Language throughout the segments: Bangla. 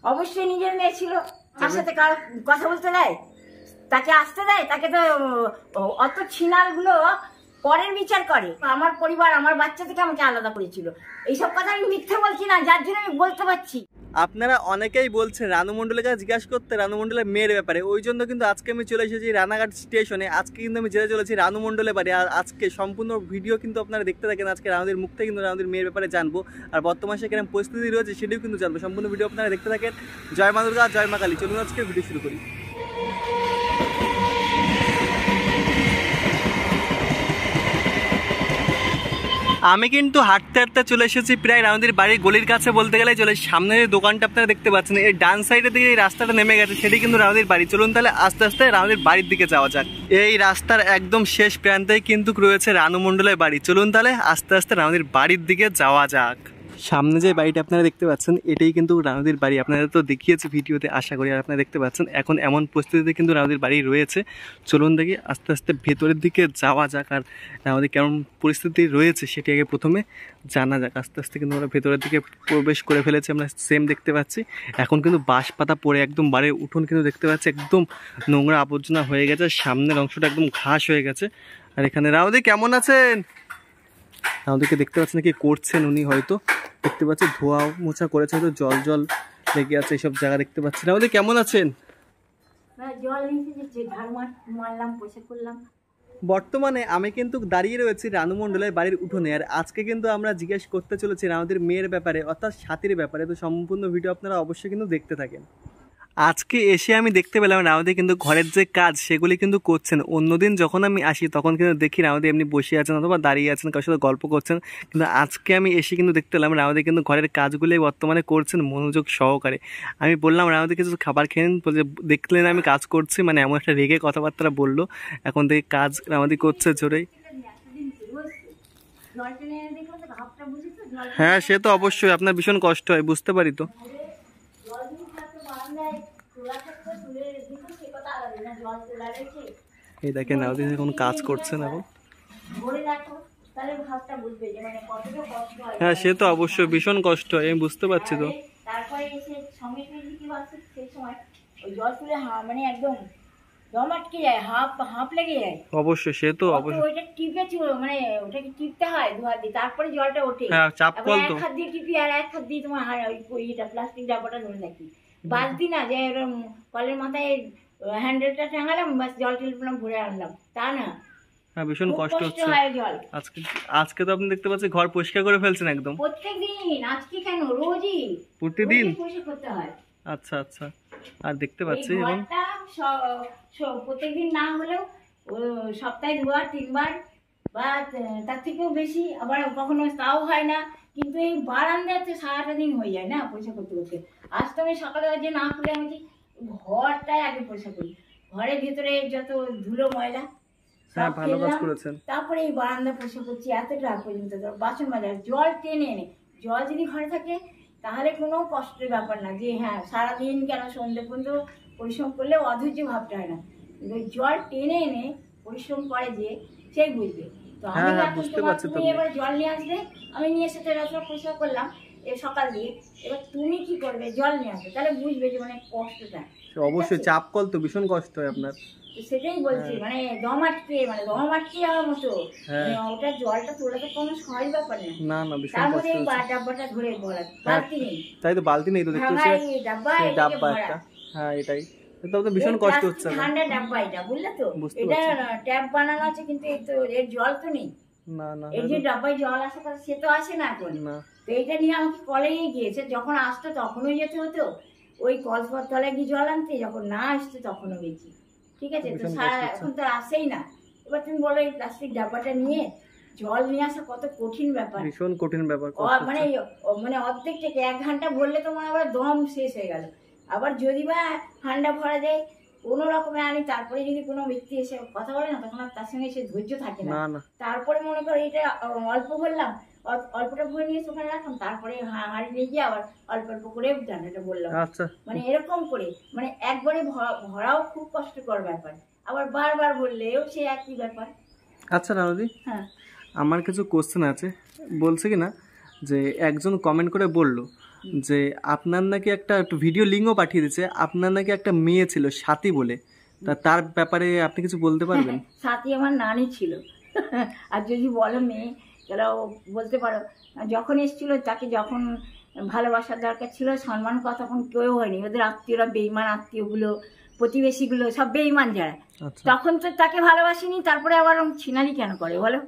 অবশ্যই নিজের মেয়ে ছিল, তার সাথে কথা বলতে দেয়, তাকে আসতে দেয়, তাকে তো অত ছিনালগুলো পরের বিচার করে। আমার পরিবার আমার বাচ্চা থেকে আমাকে আলাদা করেছিল, এইসব কথা আমি মিথ্যে বলছি না, যার জন্য আমি বলতে পারছি। আপনারা অনেকেই বলছেন রানু মণ্ডলের কাছে জিজ্ঞাসা করতে রানু মণ্ডলের মেয়ের ব্যাপারে, ওই জন্য কিন্তু আজকে আমি চলে এসেছি রানাঘাট স্টেশনে। আজকে কিন্তু আমি যেতে চলেছি রানু মণ্ডলের বাড়ি। আর আজকে সম্পূর্ণ ভিডিও কিন্তু আপনারা দেখতে থাকেন। আজকে রানুদের মুখ থেকে কিন্তু রানুদের মেয়ের ব্যাপারে জানবো, আর বর্তমানে সেখানে পরিস্থিতি রয়েছে সেটিও কিন্তু জানবো। সম্পূর্ণ ভিডিও আপনারা দেখতে থাকেন। জয় মা দুর্গা, জয় মা কালী। চলুন আজকে ভিডিও শুরু করি। আমি কিন্তু হাঁটতে হাঁটতে চলে এসেছি প্রায় রানুদের বাড়ির গলির কাছে, বলতে গেলে চলে সামনে যে দোকানটা আপনারা দেখতে পাচ্ছেন এর ডান সাইডের দিকে এই রাস্তাটা নেমে গেছে, সেটি কিন্তু রানুদের বাড়ি। চলুন তাহলে আস্তে আস্তে রানুদের বাড়ির দিকে যাওয়া যাক। এই রাস্তার একদম শেষ প্রান্তেই কিন্তু রয়েছে রানু মণ্ডলের বাড়ি। চলুন তাহলে আস্তে আস্তে রানুদের বাড়ির দিকে যাওয়া যাক। সামনে যে বাড়িটা আপনারা দেখতে পাচ্ছেন এটাই কিন্তু রানুদের বাড়ি। আপনারা তো দেখিয়েছে ভিডিওতে, আশা করি। আর আপনারা দেখতে পাচ্ছেন এখন এমন পরিস্থিতিতে কিন্তু রানুদের বাড়ি রয়েছে। চলুন দেখি আস্তে আস্তে ভেতরের দিকে যাওয়া যাক, আর রানুদের কেমন পরিস্থিতি রয়েছে সেটি আগে প্রথমে জানা যাক। আস্তে আস্তে কিন্তু আমরা ভেতরের দিকে প্রবেশ করে ফেলেছি। আমরা সেম দেখতে পাচ্ছি এখন কিন্তু বাঁশ পাতা পড়ে একদম বাড়ির উঠোন কিন্তু দেখতে পাচ্ছি একদম নোংরা আবর্জনা হয়ে গেছে। সামনের অংশটা একদম ঘাস হয়ে গেছে। আর এখানে রানুদি কেমন আছেন? রানুদিকে দেখতে পাচ্ছেন কি করছেন উনি, হয়তো দেখতে পাচ্ছি ধোয়া মোছা করেছে, হয়তো জল জল লেগে আছে এইসব জায়গা দেখতে পাচ্ছি। রানুদি কেমন আছেন? বর্তমানে আমি কিন্তু দাঁড়িয়ে রয়েছি রানু মণ্ডলের বাড়ির উঠোনে। আর আজকে কিন্তু আমরা জিজ্ঞেস করতে চলেছি রানুদের মেয়ের ব্যাপারে, অর্থাৎ সাথীর ব্যাপারে। তো সম্পূর্ণ ভিডিও আপনারা অবশ্যই কিন্তু দেখতে থাকেন। আজকে এসে আমি দেখতে পেলাম রানুদি কিন্তু ঘরের যে কাজ সেগুলি কিন্তু করছেন। অন্যদিন যখন আমি আসি তখন কিন্তু দেখি রানুদি এমনি বসে আছেন অথবা দাঁড়িয়ে আছেন, কারোর সাথে গল্প করছেন। কিন্তু আজকে আমি এসে কিন্তু দেখতে পেলাম রানুদি কিন্তু ঘরের কাজগুলি বর্তমানে করছেন মনোযোগ সহকারে। আমি বললাম রানুদি কিছু খাবার খেলেন, দেখলেন আমি কাজ করছি, মানে এমন একটা রেগে কথাবার্তা বললো। এখন দেখি কাজ রানুদি করছে জোরেই। হ্যাঁ সে তো অবশ্যই, আপনার ভীষণ কষ্ট হয়, বুঝতে পারি তো। এই দেখেন রানুদি এখন কাজ করছেন এখন। হ্যাঁ সে তো অবশ্যই ভীষণ কষ্ট হয়, আমি বুঝতে পারছি তো। তারপরে এসে সঙ্গে সেই সময় ওই জল তুলে মানে একদম দম আটকে যায়, হাঁপ লেগে যায়। অবশ্যই সে তো অবশ্যই, ওইটা টিপে মানে ওটাকে টিপতে হয় দু হাত দিয়ে, তারপরে জলটা ওঠে। হ্যাঁ চাপ কল তো, এক হাত দিয়ে টিপি আর এক হাত দিয়ে তোমার ওইটা প্লাস্টিক ডাব্বাটা ধরে রাখি। বালতি না যে কলের মাথায় হ্যান্ডেলটা টাঙালাম বাস জল টেললাম ভরে আনলাম, তা না। হ্যাঁ ভীষণ কষ্ট হচ্ছে। আজকে তো আপনি দেখতে পাচ্ছেন ঘর পরিষ্কার করে ফেলছেন একদম। প্রত্যেকদিন, আজকে কেন রোজই, প্রতিদিন পরিষ্কার করতে হয়। আচ্ছা আচ্ছা। আর দেখতে পাচ্ছি এবং প্রত্যেকদিন না হলেও সপ্তাহে 2বার 3বার বা তার থেকেও বেশি, আবার কখনো তাও হয় না। কিন্তু এই বারান্দাতে সারাটা দিন হয়ে যায় না পরিষ্কার করতে করতে। আজ তো আমি সকালে যে না খুলে আমি ঘরটাই আগে পরিষ্কার করি, ঘরের ভিতরে যত ধুলো ময়লা। হ্যাঁ ভালো কাজ করেছেন। তারপরে এই বারান্দা পরিষ্কার করছি এতটা পর্যন্ত। বাসন মাজার জল টেনে এনে, জল যদি ঘরে থাকে তাহলে কোনো কষ্টের ব্যাপার না যে হ্যাঁ সারাদিন কেন সন্ধ্যে পর্যন্ত পরিশ্রম করলে অধৈর্য ভাবতে হয় না। কিন্তু জল টেনে এনে পরিশ্রম করে যে সেই বুঝবে। তো আমি তুমি এবার জল নিয়ে আসবে, আমি নিয়ে এসে রাস্তা পরিষ্কার করলাম সকাল দিয়ে, এবার তুমি কি করবে জল নিয়ে আসবে, তাহলে বুঝবে যে মানে কষ্টটা। অবশ্যই চাপ কল তো ভীষণ কষ্ট হয় আপনার, সেটাই বলছি। মানে দম আটকে যাওয়ার মতো, ওটা জলটা তোলা তো কোনো সহজ ব্যাপার না। তার মধ্যে ডাব্বাটা ধরে বলা, বালতি নেই। তাই তো বালতি নেই তো দেখতে পাচ্ছি ডাব্বা একটা। হ্যাঁ এটাই তো, ভীষণ কষ্ট হচ্ছে। ঠান্ডা ডাব্বা এটা, বুঝলে তো, এটা ট্যাপ বানানো আছে কিন্তু এই তো এর জল তো নেই। এই যে ডাব্বায় জল আসে সে তো আসে না এখন। তো এইটা নিয়ে আমাকে কলেই গিয়েছে, যখন আসতো তখনও যেতে হতো ওই কলপর তলায় গিয়ে জল আনতে, যখন না আসতো তখনও গেছি। ঠিক আছে, তো এখন তো আসেই না। এবার তুমি বলো এই প্লাস্টিক ডাব্বাটা নিয়ে জল নিয়ে আসা কত কঠিন ব্যাপার, ভীষণ কঠিন ব্যাপার। মানে অর্ধেক থেকে 1 ঘন্টা বললে তোমার আবার দম শেষ হয়ে গেল। আবার যদি বা ঠান্ডা ভরা যায় কোনো রকমে আনি, তারপরে যদি কোনো ব্যক্তি এসে কথা বলে না তখন আর তার সঙ্গে সে ধৈর্য থাকে না। তারপরে মনে করো এটা অল্প ভরলাম, অল্পটা ভরে নিয়ে ওখানে রাখলাম, তারপরে হাঁড়ি নিয়ে গিয়ে আবার অল্প অল্প করে ঠান্ডাটা বললাম। মানে এরকম করে, মানে একবারে ভরাও খুব কষ্টকর ব্যাপার, আবার বারবার বললেও সে একই ব্যাপার। আচ্ছা রানুদি, আমার কিছু কোশ্চেন আছে। বলছে কি না যে একজন কমেন্ট করে বললো যে আপনার নাকি একটু ভিডিও লিঙ্কও পাঠিয়ে দিয়েছে, আপনার নাকি একটা মেয়ে ছিল সাথী বলে, তার ব্যাপারে আপনি কিছু বলতে পারবেন? সাথী আমার নানি ছিল। আর যদি বলো মেয়ে, তাহলে বলতে পারো, যখন এসেছিল তাকে যখন ভালোবাসার দরকার ছিল, সম্মান কথা তখন কেউ হয়নি। ওদের আত্মীয়রা বেইমান, আত্মীয়গুলো প্রতিবেশীগুলো সব বেইমান যারা, তখন তো তাকে ভালোবাসিনি। তারপরে আবার ছিনারি কেন করে বলো?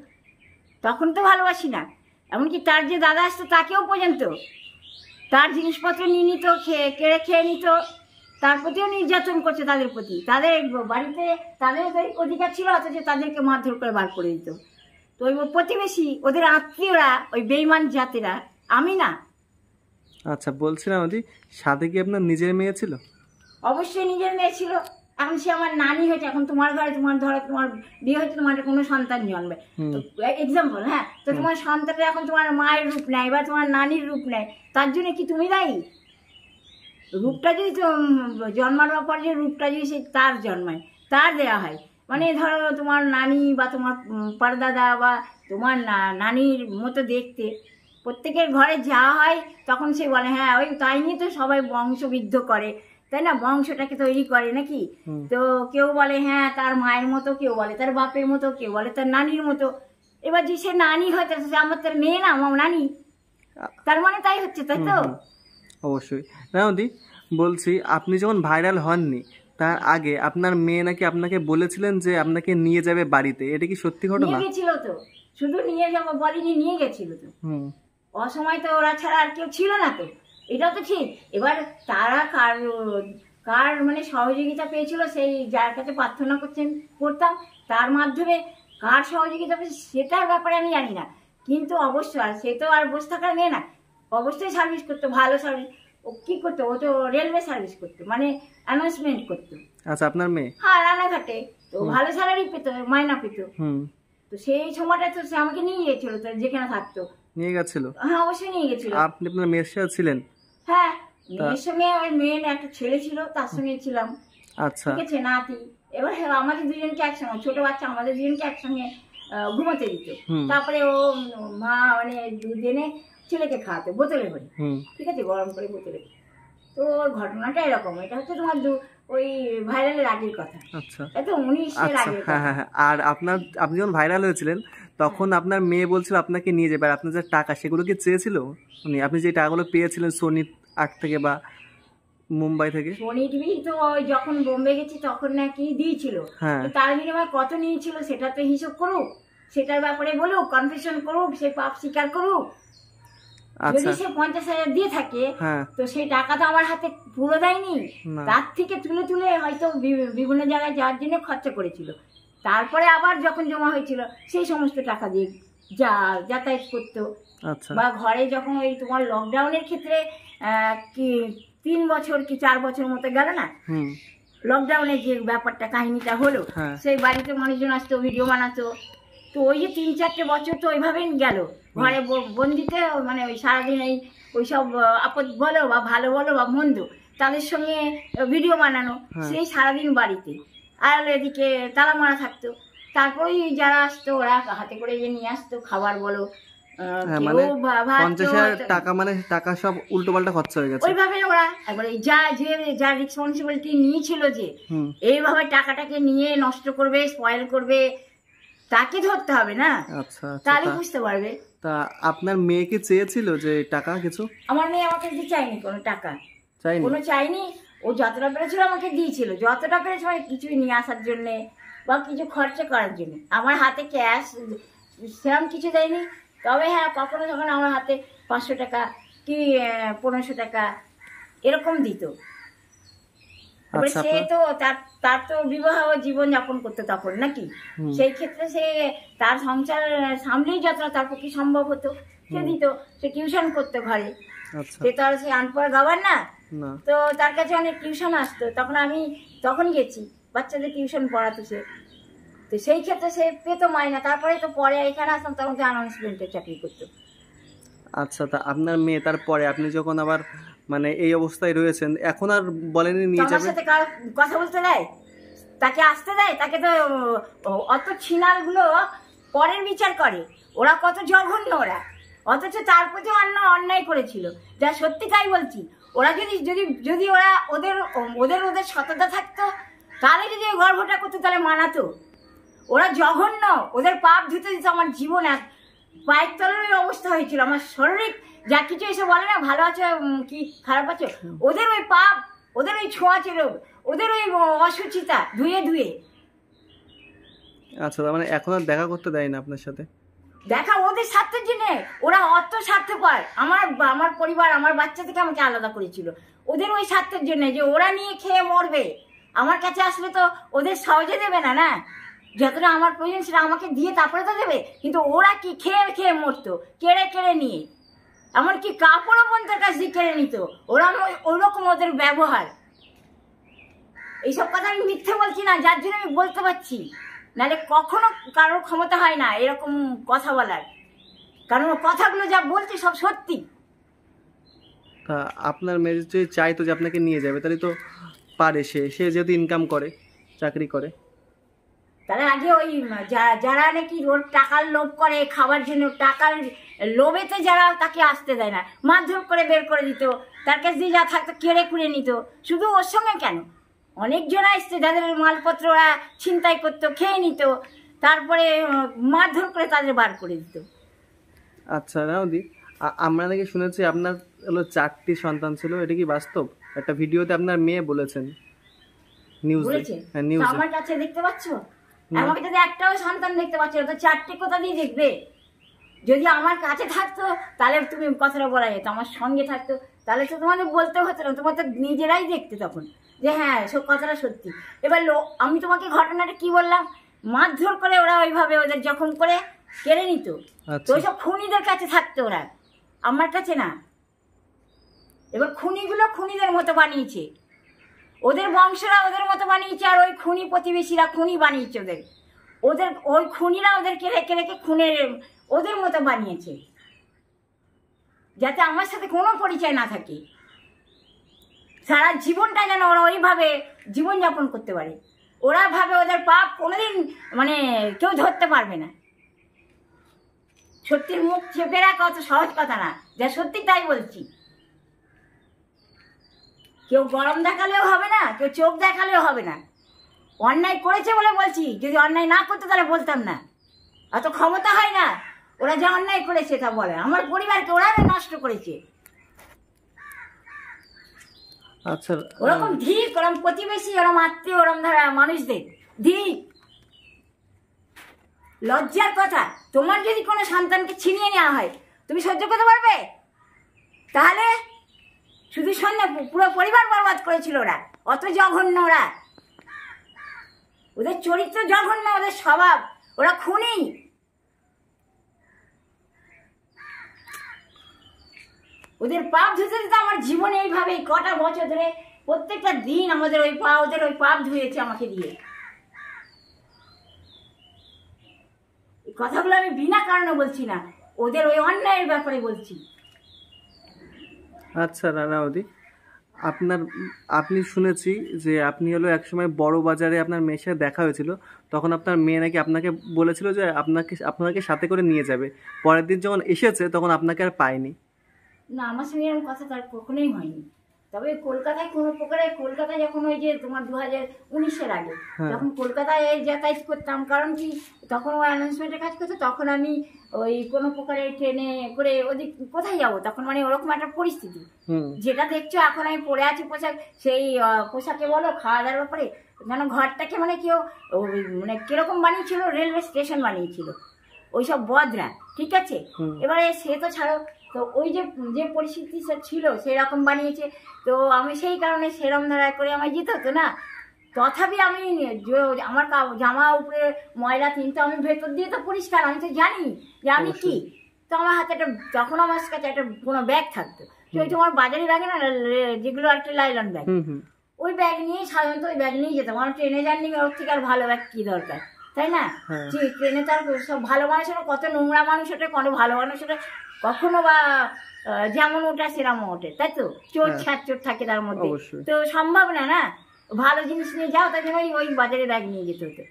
তখন তো ভালোবাসি না। এমনকি তার যে দাদা আসতো তাকেও পর্যন্ত তার জিনিসপত্র নিয়ে নিত, কেড়ে খেয়ে নিত, তার প্রতিও নির্যাতন করছে তাদের প্রতি। তাদের বাড়িতে তাদের অধিকার ছিল, অথচ তাদেরকে মারধর করে বার করে দিত। তো ওই প্রতিবেশী, ওদের আত্মীয়রা, ওই বেইমান জাতেরা, আমি না। আচ্ছা, বলছিলাম দি, সাথে কি আপনার নিজের মেয়ে ছিল? অবশ্যই নিজের মেয়ে ছিল। এখন সে আমার নানি হয়েছে। এখন তোমার ঘরে তোমার ধরো তোমার বিয়ে হয়েছে, তোমার কোনো সন্তান জন্মে, এক্সাম্পল, হ্যাঁ, তো তোমার সন্তানটা এখন তোমার মায়ের রূপ নেয় বা তোমার নানির রূপ নেয়, তার জন্য কি তুমি দায়ী? রূপটা যদি জন্মানোর পর যে রূপটা যদি সে তার জন্মায়, তার দেওয়া হয়, মানে ধরো তোমার নানি বা তোমার পরদাদা বা তোমার নানির মতো দেখতে, প্রত্যেকের ঘরে যা হয় তখন সে বলে হ্যাঁ ওই তাই নিয়ে তো সবাই বংশবৃদ্ধ করে, তাই না? বংশটাকে তৈরি করে নাকি? তো কেউ বলে হ্যাঁ তার মায়ের মতো, কেউ বলে তার বাপের মতো, কেউ বলে তার নানির মতো। এবার যে সে নানি হয়, আমার তার মেয়ে না, আমার নানি, তার মানে তাই হচ্ছে, তাই তো? অবশ্যই। রাউদি, বলছি আপনি যখন ভাইরাল হননি তার আগে আপনার মেয়ে নাকি আপনাকে বলেছিলেন যে আপনাকে নিয়ে যাবে বাড়িতে, এটা কি সত্যি ঘটনা? নিয়ে গেছিল তো, শুধু নিয়ে যাবো বলিনি, নিয়ে গেছিল তো। অসময় তো ওরা ছাড়া আর কেউ ছিল না তো, এটা তো ঠিক। এবার তারা কার মানে সহযোগিতা পেয়েছিল, সেই যার কাছে প্রার্থনা করতাম তার মাধ্যমে কার সহযোগিতা পেয়েছে সেটার ব্যাপারে আমি জানি না। কিন্তু অবশ্যই আর সে তো আর বসে থাকার মেয়ে না, অবশ্যই সার্ভিস করতো, ভালো সার্ভিস। ও কি করতো? ও তো রেলওয়ে সার্ভিস করতো, মানে অ্যানাউন্সমেন্ট করতো। আচ্ছা, আপনার মেয়ে? হ্যাঁ, রানাঘাটে। তো ভালো স্যালারি পেতো, মাইনা পেতো। তো সেই সময়টা তো সে আমাকে নিয়ে গেছিল, তো যেখানে থাকতো নিয়ে গেছিল। হ্যাঁ, অবশ্যই নিয়ে গেছিল। আপনি আপনার মেয়ের সাথে ছিলেন? হ্যাঁ, মেয়ের সঙ্গে, ওই মেয়ের একটা ছেলে ছিল, তার সঙ্গে ছিলাম। আচ্ছা, ঠিক আছে, নাতি। এবার আমাদের দুজনকে একসঙ্গে, ছোট বাচ্চা আমাদের দুজনকে একসঙ্গে ঘুমোতে দিত। তারপরে ও মা মানে দুধ এনে ছেলেকে খাওয়াতো বোতলে করে, ঠিক আছে, গরম করে বোতলে। তো ঘটনাটা এরকম। এটা হচ্ছে তোমার ওই ভাইরালের আগের কথা। আচ্ছা, এটা 19-এর আগের কথা। হ্যাঁ। আর আপনি যখন ভাইরাল হয়েছিলেন তখন আপনার মেয়ে বলছিল আপনাকে নিয়ে যাবে, আর আপনার যে টাকা সেগুলো কি চেয়েছিল উনি? আপনি যে টাকাগুলো পেয়েছিলেন সোনি আর্ট থেকে বা মুম্বাই থেকে? সোনি টিভি তো যখন বোম্বে গেছি তখন নাকি দিয়েছিল, তার বিনিময়ে কত নিয়েছিল সেটা তো হিসাব করুক, সেটার ব্যাপারে বলুক, কনফেশন করুক, সে পাপ স্বীকার করুক। যদি সে 50,000 দিয়ে থাকে, তো সেই টাকা তো আমার হাতে পুরো দেয়নি, তার থেকে তুলে তুলে হয়তো বিভিন্ন জায়গায় যাওয়ার জন্য খরচা করেছিল। তারপরে আবার যখন জমা হয়েছিল সেই সমস্ত টাকা দিয়ে যাতায়াত করতো। বা ঘরে যখন ওই তোমার লকডাউনের ক্ষেত্রে কি 3 বছর কি 4 বছর মতো গেল না, লকডাউনের যে ব্যাপারটা কাহিনীটা হলো, সেই বাড়িতে মানুষজন আসতো, ভিডিও বানাতো। তো ওই যে 3-4টে বছর তো ওইভাবেই গেল ঘরে বন্দিতে, মানে ওই সারাদিন ওই সব আপদ বলো বা ভালো বলো বা মন্দ তাদের সঙ্গে ভিডিও বানানো, সেই সারাদিন বাড়িতে। আর এদিকে তালা মারা থাকতো। তারপরে যারা আসতো ওরা হাতে করে নিয়ে আসতো খাবার বলো, টাকা সব উল্টো পাল্টা খরচা হয়ে গেছে ওইভাবে। ওরা একবারে যা রেসপন্সিবিলিটি নিয়েছিল যে এইভাবে টাকাটাকে নিয়ে নষ্ট করবে, স্পয়েল করবে, তাকে ধরতে হবে না? আচ্ছা, তাহলে বুঝতে পারবে। তা আপনার মেয়েকে চেয়েছিল যে টাকা কিছু? আমার মেয়ে আমাকে চাইনি কোনো টাকা, কোনো চাইনি। ও যতটা পেরেছিল আমাকে দিয়েছিল, যতটা পেরেছিল কিছুই নিয়ে আসার জন্যে বা কিছু খরচা করার জন্য। আমার হাতে ক্যাশ সেরকম কিছু দেয়নি। তবে হ্যাঁ, কখনো যখন আমার হাতে 500 টাকা কি 1500 টাকা এরকম দিত। সে তো তার তো বিবাহ জীবন যাপন করতো তখন নাকি, সেই ক্ষেত্রে সে তার সংসার সামনেই যতটা তার পক্ষে সম্ভব হতো সে দিত। সে টিউশন করতো ঘরে, সে তো আর সে আনপড় গাবার না, তো তার কাছে অনেক টিউশন আসতো। তখন গেছি বাচ্চাদের টিউশন পড়াতো সে, তো সেই ক্ষেত্রে সে পেতো মাইনা। তারপরে তো পরে এখানে আসতাম তখন তো অ্যানাউন্সমেন্টের চাকরি করতো। আচ্ছা, তা আপনার মেয়ে তারপরে আপনি যখন আবার মানে এই অবস্থায় রয়েছেন, এখন আর বলেনি নিয়ে যাবে? আমার সাথে কথা বলতে দেয়, তাকে আসতে দেয়? তাকে তো অত ছিনালগুলো পরের বিচার করে। ওরা কত জঘন্য, ওরা অথচ তার প্রতি অন্যায় করেছিল, যা সত্যি তাই বলছি। ওরা যদি যদি যদি ওরা ওদের ওদের ওদের সততা থাকতো, তাহলে যদি ওই গর্ভটা করতো তাহলে মানাতো। ওরা জঘন্য, ওদের পাপ ধুতে দিত। আমার জীবন এক পায়ের তলের অবস্থা হয়েছিল, আমার শারীরিক যা কিছু এসে বলে না ভালো আছো কি খারাপ আছো, ওদের ওই পাপ, ওদের ওই ছোঁয়াচে রোগ, ওদের ওই অসুচিতা ধুয়ে ধুয়ে। আচ্ছা, তার মানে এখন আর দেখা করতে দেয় না আপনার সাথে? দেখা ওদের স্বার্থের জন্য, ওরা অত স্বার্থপর। আমার পরিবার, আমার বাচ্চা থেকে আমাকে আলাদা করেছিল ওদের ওই স্বার্থের জন্য, যে ওরা নিয়ে খেয়ে মরবে। আমার কাছে আসলে তো ওদের সহজে দেবে না, না যতটা আমার প্রয়োজন সেটা আমাকে দিয়ে তারপরে তো দেবে। কিন্তু ওরা কি খেয়ে খেয়ে মরতো, কেড়ে কেড়ে নিয়ে, এমনকি কাপড়ও বন্ধের কাছ দিয়ে কেড়ে নিত। ওরা ওরকম ওদের ব্যবহার। এইসব কথা আমি মিথ্যে বলছি না, যার জন্য আমি বলতে পারছি, নাহলে কখনো কারোর ক্ষমতা হয় না এরকম কথা বলার, কারণ কথাগুলো যা বলছে সব সত্যি। তা আপনার মেয়ে যদি চাইতো যে আপনাকে নিয়ে যাবে, তাহলে তো পারে। সে যেহেতু ইনকাম করে, চাকরি করে। তারা আগে ওই যারা নাকি ওর টাকার লোভ করে, খাওয়ার জন্য টাকার লোভেতে যারা তাকে আসতে দেয় না, মারধর করে বের করে দিত, তার কাছে দিয়ে যা থাকতো কেড়ে কুড়ে নিত। শুধু ওর সঙ্গে কেন, অনেকজন আসছে যাদের মালপত্র ওরা ছিনতাই করতো, খেয়ে নিত, তারপরে মারধর করে তাদের বার করে দিত। আচ্ছা রাউদি, আমরা নাকি শুনেছি আপনার হলো 4টি সন্তান ছিল, এটা কি বাস্তব? একটা ভিডিওতে আপনার মেয়ে বলেছেন, নিউজে। হ্যাঁ, নিউজে। আমার কাছে দেখতে পাচ্ছ, আমাকে যদি একটাও সন্তান দেখতে পাচ্ছ তো 4টি কোথা দিয়ে দেখবে? যদি আমার কাছে থাকতো তাহলে তুমি কথাটা বলা যেত, আমার সঙ্গে থাকতো তাহলে তো তোমাদের বলতে হতো না, তোমার তো নিজেরাই দেখতে তখন যে হ্যাঁ সব কথাটা সত্যি। এবার আমি তোমাকে ঘটনাটা কি বললাম, মারধর করে ওরা ওইভাবে ওদের জখম করে কেড়ে নিত। তো ওইসব খুনিদের কাছে থাকতো ওরা, আমার কাছে না। এবার খুনিগুলো খুনিদের মতো বানিয়েছে, ওদের বংশরা ওদের মতো বানিয়েছে, আর ওই খুনি প্রতিবেশীরা খুনি বানিয়েছে ওদের ওই খুনিরা ওদেরকে রেখে রেখে খুনের ওদের মতো বানিয়েছে, যাতে আমার সাথে কোনো পরিচয় না থাকে। সারা জীবনটা যেন ওরা ওইভাবে জীবনযাপন করতে পারে। ওরা ভাবে ওদের পাপ কোনোদিন মানে কেউ ধরতে পারবে না। সত্যির মুখ চেপে রাখা অত সহজ কথা না, যা সত্যি তাই বলছি। কেউ গরম দেখালেও হবে না, কেউ চোখ দেখালেও হবে না। অন্যায় করেছে বলে বলছি, যদি অন্যায় না করতো তাহলে বলতাম না। অত ক্ষমতা হয় না ওরা যে অন্যায় করেছে তা বলে। আমার পরিবারকে ওরা নষ্ট করেছে। আচ্ছা, ওরকম ধিক, ওরকম প্রতিবেশী, ওরকম আত্মীয়, ওরকম ধারা মানুষদের ধিক। লজ্জার কথা, তোমার যদি কোনো সন্তানকে ছিনিয়ে নেওয়া হয় তুমি সহ্য করতে পারবে? তাহলে শুধু সন্ধ্যা পুরো পরিবার বরবাদ করেছিল ওরা, অত জঘন্য ওরা। ওদের চরিত্র জঘন্য, ওদের স্বভাব, ওরা খুনি। ওদের পাপ ধুতে দিতে আমার জীবনে এইভাবে কটা বছর ধরে প্রত্যেকটা দিন আমাদের ওদের ওই পাপ ধুয়েছে আমাকে দিয়ে। এই কথাগুলো আমি বিনা কারণে বলছি না, ওদের ওই অন্যায়ের ব্যাপারে বলছি। আচ্ছা রানাউদি, আপনি শুনেছি যে আপনি হলো একসময় বড় বাজারে আপনার মেয়ের সাথে দেখা হয়েছিল, তখন আপনার মেয়ে নাকি আপনাকে বলেছিল যে আপনাকে সাথে করে নিয়ে যাবে। পরের দিন যখন এসেছে তখন আপনাকে আর পায়নি। না, আমার সঙ্গে এরকম কথা তার কখনোই হয়নি। তবে কলকাতায় কোনো প্রকারে, কলকাতায় যখন ওই যে তোমার 2019-এর আগে যখন কলকাতায় যাতায়াত করতাম, কারণ কি তখন ওই অ্যানাউন্সমেন্টের কাজ করতো, তখন আমি ওই কোনো প্রকারে ট্রেনে করে ওদিক কোথায় যাবো, তখন মানে ওরকম একটা পরিস্থিতি। যেটা দেখছো এখন আমি পরে আছি পোশাক, সেই পোশাকে বলো খাওয়া দাওয়ার ব্যাপারে, যেন ঘরটাকে মানে কেউ মানে কিরকম বানিয়েছিল, রেলওয়ে স্টেশন বানিয়েছিল ওইসব বদরা। ঠিক আছে, এবারে সে তো ছাড়ো, তো ওই যে পরিস্থিতি ছিল সেরকম বানিয়েছে। তো আমি সেই কারণে সেরম ধারা করে আমায় যেতে হতো না। তথাপি আমি আমার জামা উপরে ময়লা কিন্তু আমি ভেতর দিয়ে তো পরিষ্কার, আমি তো জানি যে আমি কি। তো আমার হাতে একটা, তখন আমার কাছে একটা কোনো ব্যাগ থাকতো, ওই তোমার বাজারে লাগে না যেগুলো একটা লাইলন ব্যাগ, ওই ব্যাগ নিয়ে সাধারণত ওই ব্যাগ নিয়ে যেতাম। আমার ট্রেনে জার্নি ওর থেকে আর ভালো ব্যাগ কি দরকার, তাই না? ট্রেনে তার সব ভালো মানুষ ওটা, কত নোংরা মানুষ ওটা, কত ভালো মানুষ ওটা, কখনো বা যেমন ওটা সেরকম ওঠে, তাই তো? চোর ছাড়চোর থাকে তার মধ্যে, তো সম্ভব না না ভালো জিনিস নিয়ে যাও, তাই জন্য ওই বাজারে ব্যাগ নিয়ে যেতে হতো।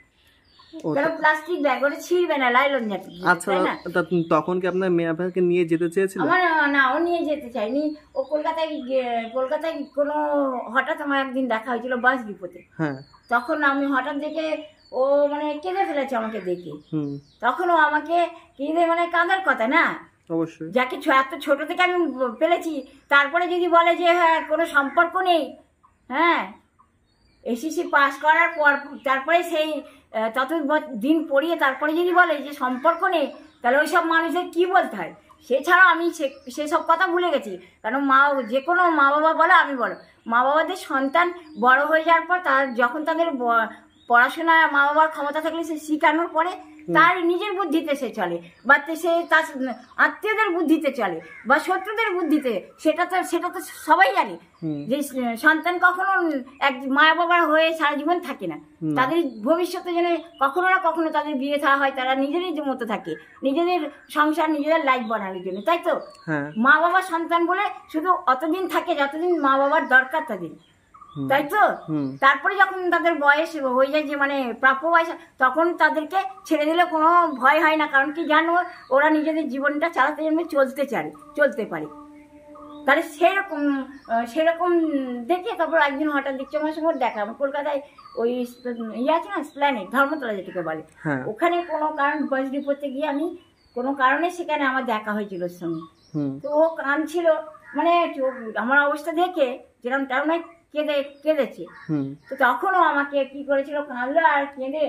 ও, কেন প্লাস্টিক ব্যাগ ওটা ছিঁড়বে না, লাইলন জাতীয় জিনিস, আচ্ছা, তাই না? তখন কি আপনার মেয়ে আপনাকে নিয়ে যেতে চেয়েছিল? আমার না, ও নিয়ে যেতে চাইনি। ও কলকাতায় কোনো হঠাৎ আমার একদিন দেখা হয়েছিল বাস ডিপোতে। হ্যাঁ। তখন আমি হঠাৎ দেখে ও মানে কেঁদে ফেলেছে আমাকে দেখে। তখন ও আমাকে কেঁদে মানে কাঁদার কথা না, অবশ্যই। যাকে এত ছোট থেকে আমি পেলেছি, তারপরে যদি বলে যে হ্যাঁ কোনো সম্পর্ক নেই, হ্যাঁ এসএসসি পাস করার পর তারপরে সেই তত দিন পড়িয়ে তারপরে যদি বলে যে সম্পর্ক নেই, তাহলে ওই সব মানুষের কী বলতে হয়? সেছাড়াও আমি সেসব কথা ভুলে গেছি। কারণ যে কোনো মা বাবা বলো, আমি বলো, মা বাবাদের সন্তান বড় হয়ে যাওয়ার পর যখন তাদের পড়াশোনা মা বাবার ক্ষমতা থাকলে সে শেখানোর পরে তার নিজের বুদ্ধিতে সে চলে, বা সে তার আত্মীয়দের বুদ্ধিতে চলে, বা শত্রুদের বুদ্ধিতে, সেটা তো সবাই জানে যে সন্তান কখনো এক মা বাবার হয়ে সারা জীবন থাকে না। তাদের ভবিষ্যতে যেন কখনো না কখনো তাদের বিয়ে থা হয়, তারা নিজেদের মতো থাকে, নিজেদের সংসার নিজেদের লাইফ বানানোর জন্য, তাই তো? মা বাবার সন্তান বলে শুধু অতদিন থাকে যতদিন মা বাবার দরকার তাদের, তাই তো? তারপরে যখন তাদের বয়স হয়ে যায়, যে মানে প্রাপ্য বয়স, তখন তাদেরকে ছেড়ে দিলে কোনো ভয় হয় না। কারণ কি জানো, ওরা নিজেদের জীবনটা চালাতে জন্য চলতে পারে। তাহলে সেরকম দেখে তারপর একদিন হঠাৎ দেখছি আমার সঙ্গে দেখা, আমার কলকাতায় ওই ইয়ে আছে না, প্ল্যানেট ধর্মতলা যেটাকে বলে, ওখানে কোনো কারণ বাস ডিপোতে গিয়ে আমি কোনো কারণে সেখানে আমার দেখা হয়েছিল ওর সঙ্গে। তো ও কাঁদছিল, মানে আমার অবস্থা দেখে যেরকম তেমন কেঁদেছে। তো তখনও আমাকে কি করেছিল, কাঁদলো আর কেঁদে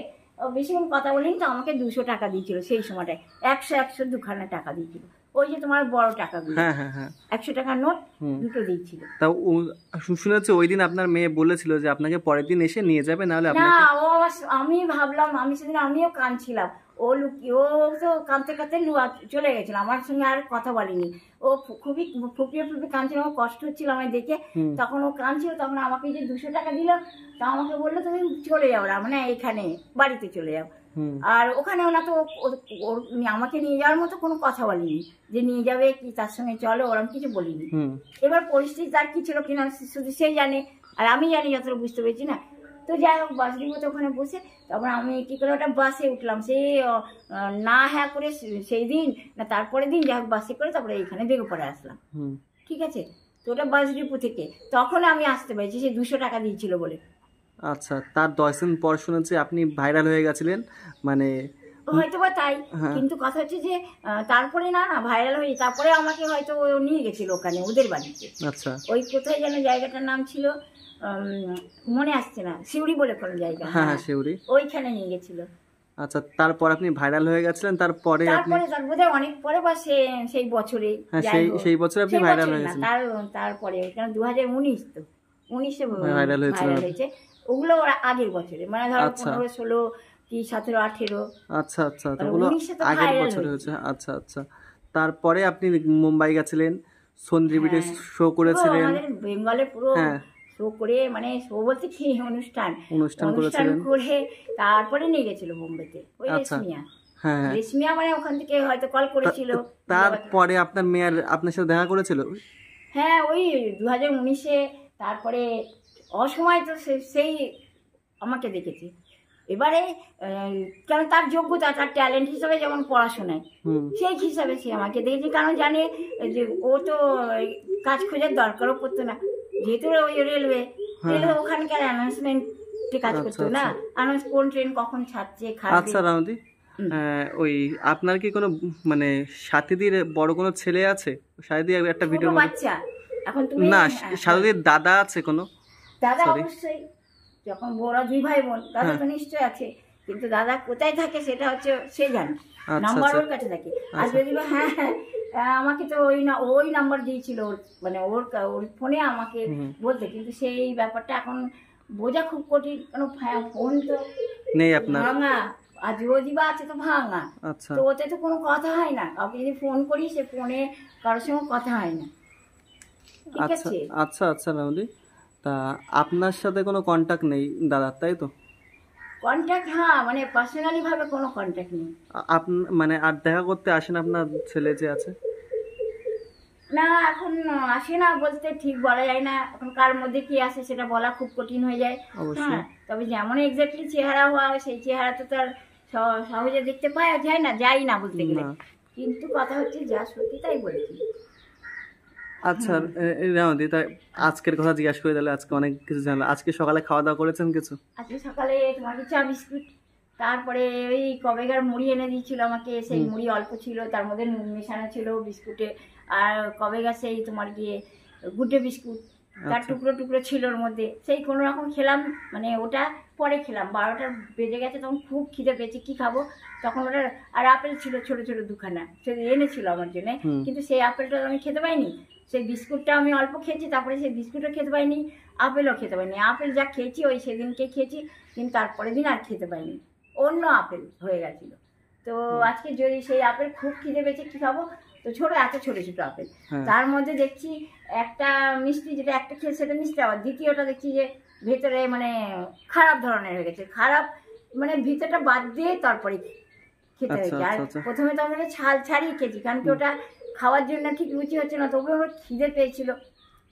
বেশিক্ষণ কথা বলিনি, তো আমাকে 200 টাকা দিয়েছিল সেই সময়টায়। 100 দুখানা টাকা দিয়েছিল, ওই যে তোমার বড় টাকাগুলো, 100 টাকার নোট দুটো দিয়েছিল। তা শুনেছি ওই দিন আপনার মেয়ে বলেছিল যে আপনাকে পরের দিন এসে নিয়ে যাবে, নাহলে না, আমি ভাবলাম, আমি সেদিন আমিও কাঁদছিলাম, ও তো কাঁদতে কাঁদতে চলে গেছিল, আমার সঙ্গে আর কথা বলেনি। ও খুবই ফুপিয়ে কাঁদছিল, আমার কষ্ট হচ্ছিল আমায় দেখে। তখন ও কাঁদছিল, তখন আমাকে যে 200 টাকা দিল, তা আমাকে বললো তুমি চলে যাও, মানে এখানে বাড়িতে চলে যাও। আর ওখানে ওনা তো আমাকে নিয়ে যাওয়ার মতো কোনো কথা বলেনি, যে নিয়ে যাবে কি তার সঙ্গে চলো, ওরকম কিছু বলিনি। এবার পরিস্থিতি তার কি ছিল কিনা শুধু সেই জানে, আর আমি জানি যতটা বুঝতে পেরেছি না। তো যাই হোক, বাস ডিপোতে ওখানে বসে তারপর আমি কি করে ওটা বাসে উঠলাম, সেই না হ্যাঁ করে সেই দিন না তারপরে দিন, যাই হোক বাসে করে তারপরে এইখানে বেগপাড়ায় আসলাম। ঠিক আছে, তো ওটা বাস ডিপো থেকে তখন আমি আসতে পেরেছি, সে 200 টাকা দিয়েছিল বলে। আচ্ছা, তার 10 দিন পর শুনেছি আপনি ভাইরাল হয়ে গেছিলেন, মানে হয়তো বা তাই, কিন্তু কথা হচ্ছে যে তারপরে না ভাইরাল হয়ে তারপরে আমাকে হয়তো নিয়ে গেছিল ওখানে ওদের বাড়িতে। আচ্ছা, ওই কোথায় যেন জায়গাটার নাম ছিল, মনে আসছে না, শিউরি বলে কোনো জায়গা, হ্যাঁ শিউরি, ওইখানে নিয়ে গেছিল। আচ্ছা, তারপর আপনি ভাইরাল হয়ে গেছিলেন, তারপরে বোধহয় অনেক পরে বা সেই বছরে, সেই বছর আপনি ভাইরাল হয়েছিলেন। তারপরে কারণ 2019 তো 19-এ ভাইরাল হয়েছে, ওগুলো ওরা আগের বছরে, মানে ধরো 15, 16 কি 17, 18। আচ্ছা আচ্ছা, ওগুলো আগের বছরে হয়েছে। আচ্ছা আচ্ছা, তারপরে আপনি মুম্বাই গেছিলেন, সন্দ্বীপে শো করেছিলেন, আমাদের বেঙ্গলে পুরো শো করে, মানে শো বলতে কি অনুষ্ঠান করে তারপরে নিয়ে গেছিল বোম্বেতে ওই রেশমিয়া। রেশমিয়া মানে ওখান থেকে হয়তো কল করেছিল। তারপরে আপনার মেয়ের আপনার সাথে দেখা করেছিল? হ্যাঁ, ওই 2019-এ। তারপরে অসময় তো সেই আমাকে দেখেছি। এবারে কারণ তার যোগ্যতা, তার ট্যালেন্ট হিসাবে যেমন পড়াশোনায়, সেই হিসাবে সে আমাকে দেখেছে। কারণ জানে যে ও তো কাজ খোঁজার দরকারও পড়তো না, যেহেতু ওই রেলওয়ে ওখানকার অ্যানাউন্সমেন্টে কাজ করতো না, অ্যানাউন্স কোন ট্রেন কখন ছাড়ছে। আচ্ছা রাউদি, ওই আপনার কি কোনো মানে সাথীদের বড় কোনো ছেলে আছে? সাথীদের একটা ভিডিও বাচ্চা এখন তুমি না, সাথীদের দাদা আছে কোনো? দাদা অবশ্যই, যখন বড় 2 ভাই বোন, দাদা তো নিশ্চয় আছে, কিন্তু দাদা কোথায় থাকে সেটা হচ্ছে সে জানে, নাম্বার ওর কাছে থাকে। আর যদি আমাকে তো ওই নাম্বার দিয়েছিল, মানে ওর ফোনে আমাকে বলতে, কিন্তু সেই ব্যাপারটা এখন বোঝা খুব কঠিন, কারণ ফোন তো নেই আপনার, ভাঙা, আর যদি বা আছে তো ভাঙা, তো ওতে তো কোনো কথা হয় না। কাউকে যদি ফোন করি, সে ফোনে কারোর সঙ্গে কথা হয় না। ঠিক আছে, আচ্ছা আচ্ছা রাউদি, তা আপনার সাথে কোনো কন্ট্যাক্ট নেই দাদার, তাই তো? কন্ট্যাক্ট, হ্যাঁ, মানে পার্সোনালি ভাবে কোনো কন্ট্যাক্ট নেই। মানে আর দেখা করতে আসেন আপনার ছেলে যে আছে? না, এখন আসে না বলতে ঠিক বলা যায় না, এখন কার মধ্যে কি আসে সেটা বলা খুব কঠিন হয়ে যায়। হ্যাঁ, তবে যেমন এক্স্যাক্টলি চেহারা হওয়া, সেই চেহারা তো তার সহজে দেখতে পাওয়া যায় না, যাই না বলতে গেলে, না। কিন্তু কথা হচ্ছে যা সত্যি তাই বলেছি। আচ্ছা রাউদি, তাই আজকের কথা জিজ্ঞাসা করে, তাহলে আজকে অনেক কিছু জানলাম। আজকে সকালে খাওয়া দাওয়া করেছেন কিছু? আজকে সকালে তোমাকে চা বিস্কুট, তারপরে ওই কবেকার মুড়ি এনে দিয়েছিল আমাকে, সেই মুড়ি অল্প ছিল, তার মধ্যে নুন মেশানো ছিল বিস্কুটে, আর কবেকার সেই তোমার গিয়ে গুডে বিস্কুট, তার টুকরো টুকরো ছিল ওর মধ্যে, সেই কোনো রকম খেলাম। মানে ওটা পরে খেলাম, 12টা বেজে গেছে, তখন খুব খিদে পেয়েছে, কি খাবো তখন ওটা। আর আপেল ছিল ছোট ছোট দুখানা, সে এনেছিল আমার জন্য, কিন্তু সেই আপেলটা আমি খেতে পাইনি, সেই বিস্কুটটা আমি অল্প খেয়েছি, তারপরে সেই বিস্কুটও খেতে পাইনি, আপেলও খেতে পাইনি। আপেল যা খেয়েছি ওই সেদিনকে খেয়েছি, কিন্তু তারপরের দিন আর খেতে পাইনি, অন্য আপেল হয়ে গেছিলো। তো আজকে যদি সেই আপেল খুব খিদে পেয়েছে, কি খাবো, তো ছোটো এত ছোটো ছোটো আপেল, তার মধ্যে দেখছি একটা মিষ্টি, যেটা একটা খেয়ে সেটা মিষ্টি, আবার দ্বিতীয়টা দেখছি যে ভেতরে মানে খারাপ ধরনের হয়ে গেছে, খারাপ মানে ভিতরটা বাদ দিয়ে তারপরে খেতে হয়েছে। আর প্রথমে তো আমরা ছাল ছাড়িয়ে খেয়েছি, কারণ কি ওটা খাওয়ার জন্য ঠিক রুচি হচ্ছে না, তবু আমার খিদে পেয়েছিল,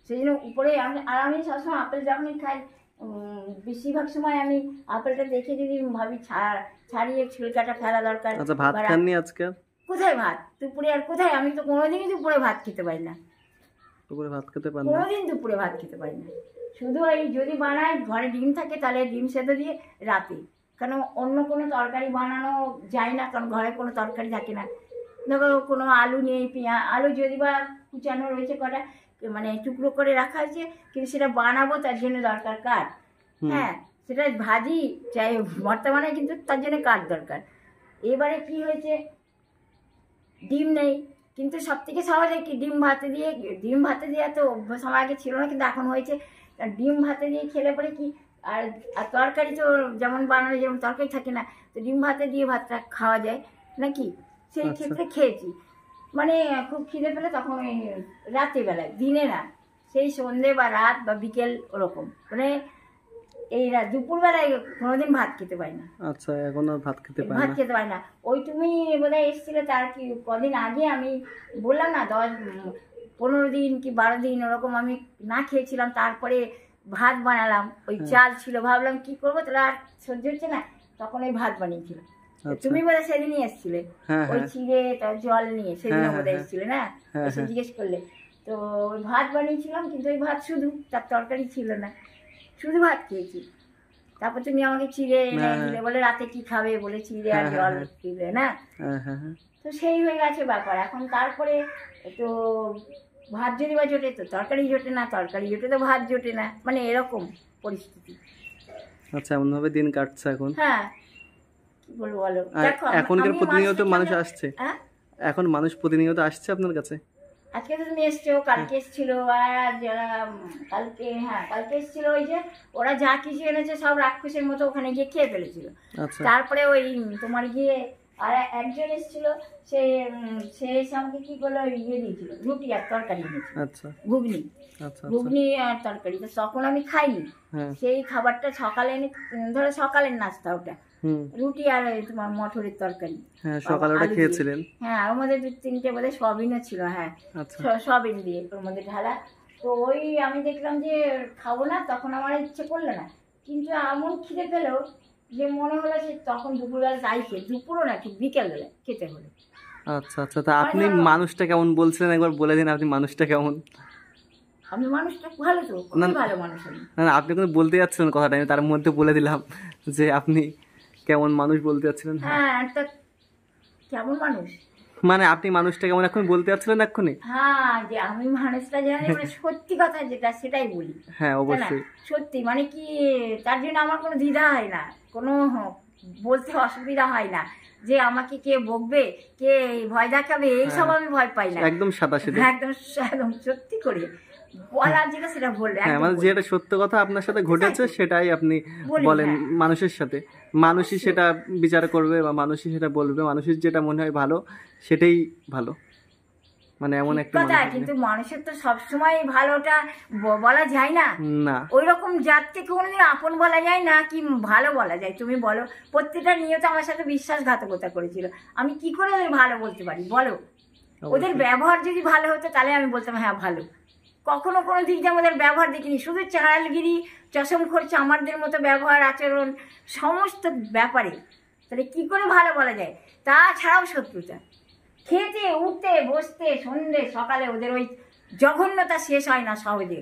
সেই জন্য উপরে আর আমি সবসময় আপেল যখনই খাই, বেশিরভাগ সময় আমি আপেলটা দেখে যদি ভাবি ছাড়িয়ে ছিলকাটা ফেলা দরকার। আচ্ছা, ভাত খাননি আজকে? কোথায় ভাত দুপুরে, আর কোথায়, আমি তো কোনোদিনই দুপুরে ভাত খেতে পারি না, দুপুরে ভাত খেতে পারি না, কোনোদিন দুপুরে ভাত খেতে পারি না। শুধু এই যদি বানাই ঘরে ডিম থাকে, তাহলে ডিম সেদ্ধ দিয়ে রাতে, কারণ অন্য কোনো তরকারি বানানো যায় না, কারণ ঘরে কোনো তরকারি থাকে না। দেখো কোনো আলু নেই, আলু যদি বা কুচানো রয়েছে কটা, মানে টুকরো করে রাখা হয়েছে, কিন্তু সেটা বানাবো তার জন্য দরকার কাঠ, হ্যাঁ, সেটা ভাজি চাই ভর্তা বানাই, কিন্তু তার জন্য কাঠ দরকার। এবারে কি হয়েছে, ডিম নেই, কিন্তু সব থেকে সহজে কি ডিম ভাতে দিয়ে তো অভ্যাস আমার আগে ছিল না, কিন্তু এখন হয়েছে। ডিম ভাতে দিয়ে খেলে পরে কি, আর তরকারি তো যেমন বানানো যেমন তরকারি থাকে না, তো ডিম ভাতে দিয়ে ভাতটা খাওয়া যায় নাকি, সেই ক্ষেত্রে খেয়েছি। মানে খুব খিদে পেলে তখন ওই রাত্রিবেলায়, দিনে না, সেই সন্ধে বা রাত বা বিকেল ওরকম, মানে এই দুপুরবেলায় কোনোদিন ভাত খেতে পারি না। আচ্ছা, এখন আর ভাত খেতে পারি না। ওই তুমি বোধহয় এসেছিলে তার কি কদিন আগে, আমি বললাম না 10-15 দিন কি 12 দিন ওরকম আমি না খেয়েছিলাম, তারপরে ভাত বানালাম, ওই চাল ছিল, ভাবলাম কি করবো, তাহলে আর সহ্য হচ্ছে না, তখন ওই ভাত বানিয়েছিল। তুমি বোধহয় সেদিনই এসেছিলে, ওই চিড়ে তার জল নিয়ে, সেদিন বোধহয় এসেছিলে না, এসে জিজ্ঞেস করলে। তো ওই ভাত বানিয়েছিলাম, কিন্তু ওই ভাত শুধু, তার তরকারি ছিল না, শুধু ভাত খেয়েছি। তারপর তুমি আমাকে চিড়ে এনে দিলে, বলে রাতে কি খাবে, বলে চিড়ে আর জল দিলে না, তো সেই হয়ে গেছে ব্যাপার। এখন তারপরে তো ভাত যদি বা জোটে তো তরকারি জোটে না, তরকারি জোটে তো ভাত জোটে না, মানে এরকম পরিস্থিতি। আচ্ছা, এমন ভাবে দিন কাটছে এখন। হ্যাঁ, কি বলবো বলো। দেখো এখনকার প্রতিনিয়ত মানুষ আসছে, এখন মানুষ প্রতিনিয়ত আসছে আপনার কাছে। আজকে তো তুমি এসছো, কালকে এসেছিল, আর যারা কালকে এসেছিল, ওই যে ওরা যা কিছু এনেছে সব রাক্ষসের মতো ওখানে গিয়ে খেয়ে ফেলেছিল। তারপরে ওই তোমার গিয়ে আর একজন এসেছিল, সে এসে আমাকে কি করলো, ইয়ে দিয়েছিল, রুটি আর তরকারি এনেছিল, ঘুগনি আর তরকারি। তো তখন আমি খাইনি সেই খাবারটা, সকালে এনে ধরো সকালের নাস্তা ওটা, রুটি আর তোমার মটরের তরকারি, সকালে ওটা খেয়েছিলেন। হ্যাঁ, ওর মধ্যে 2-3টে বোধহয় সয়াবিনও ছিল, হ্যাঁ সয়াবিন দিয়ে ওর মধ্যে ঢালা। তো ওই আমি দেখলাম যে খাবো না, তখন আমার ইচ্ছে করলো না, কিন্তু এমন খিদে পেলো যে মনে হলো যে তখন দুপুরবেলা তাই খেয়ে, দুপুরও না ঠিক বিকেলবেলা খেতে হলো। আচ্ছা আচ্ছা, তা আপনি মানুষটা কেমন বলছিলেন, একবার বলে দিন আপনি মানুষটা কেমন? আমি মানুষটা ভালো, তো খুবই ভালো মানুষ। না, আপনি কিন্তু বলতে যাচ্ছিলেন কথাটা, আমি তার মধ্যে বলে দিলাম যে আপনি কেমন মানুষ বলতে যাচ্ছিলেন। হ্যাঁ, তা কেমন মানুষ মানে আপনি মানুষটা কেমন এখন বলতে যাচ্ছিলেন এক্ষুনি। হ্যাঁ, যে আমি মানুষটা জানি, মানে সত্যি কথা যেটা সেটাই বলি। হ্যাঁ, অবশ্যই সত্যি, মানে কি তার জন্য আমার কোনো দ্বিধা হয় না, কোনো বলতে অসুবিধা হয় না, যে আমাকে কে বকবে, কে ভয় দেখাবে, এইসব আমি ভয় পাই না, একদম সাদাসিধে, একদম সত্যি করে বলা যেটা সেটা বলবে। হ্যাঁ, মানে যেটা সত্য কথা আপনার সাথে ঘটেছে সেটাই আপনি বলেন মানুষের সাথে, মানুষই সেটা বিচার করবে বা মানুষই সেটা বলবে, মানুষের যেটা মনে হয় ভালো সেটাই ভালো, মানে এমন একটা কথা। কিন্তু মানুষের তো সবসময় ভালোটা বলা যায় না, ওই রকম জাতকে কোনোদিন আপন বলা যায় না, কি ভালো বলা যায় তুমি বলো? প্রত্যেকটা নিয়ত আমার সাথে বিশ্বাসঘাতকতা করেছিল, আমি কি করে ভালো বলতে পারি বলো? ওদের ব্যবহার যদি ভালো হতো তাহলে আমি বলতাম হ্যাঁ ভালো। কখনো কোনো দিক দিয়ে আমাদের ব্যবহার দেখিনি, শুধু চাঁড়ালগিরি, চশমখোর চামারদের মতো ব্যবহার আচরণ, সমস্ত ব্যাপারে তাহলে কি করে ভালো বলা যায়? তাছাড়াও শত্রুতা, খেতে উঠতে বসতে সন্ধ্যে সকালে ওদের ওই জঘন্যতা শেষ হয় না সহজে।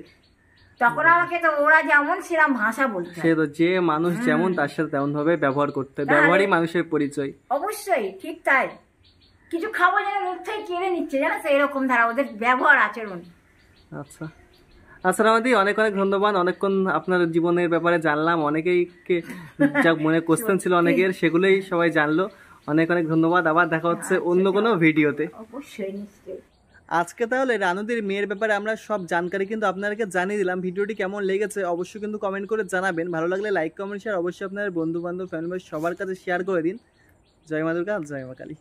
তখন আমাকে তো ওরা যেমন সেরকম ভাষা বলতে সে তো যে মানুষ যেমন তার সাথে তেমন ভাবে ব্যবহার করতে হয়। ব্যবহারই মানুষের পরিচয়। অবশ্যই ঠিক তাই। কিছু খাবো যেন মুখ থেকে কেড়ে নিচ্ছে, জানো তো, এরকম ধারা ওদের ব্যবহার আচরণ। আচ্ছা আচ্ছা রামাদি, অনেক অনেক ধন্যবাদ। অনেকক্ষণ আপনার জীবনের ব্যাপারে জানলাম, অনেকেই যা মনে কোশ্চেন ছিল অনেকের, সেগুলোই সবাই জানলো। অনেক অনেক ধন্যবাদ। আবার দেখা হচ্ছে অন্য কোনো ভিডিওতে। অবশ্যই, নিশ্চয়ই। আজকে তাহলে রানুদির মেয়ের ব্যাপারে আমরা সব জানকারি কিন্তু আপনাদেরকে জানিয়ে দিলাম। ভিডিওটি কেমন লেগেছে অবশ্যই কিন্তু কমেন্ট করে জানাবেন। ভালো লাগলে লাইক কমেন্ট শেয়ার অবশ্যই আপনার বন্ধু বান্ধব ফ্যামিলি সবার কাছে শেয়ার করে দিন। জয় মা দুর্গা, জয় মা কালী।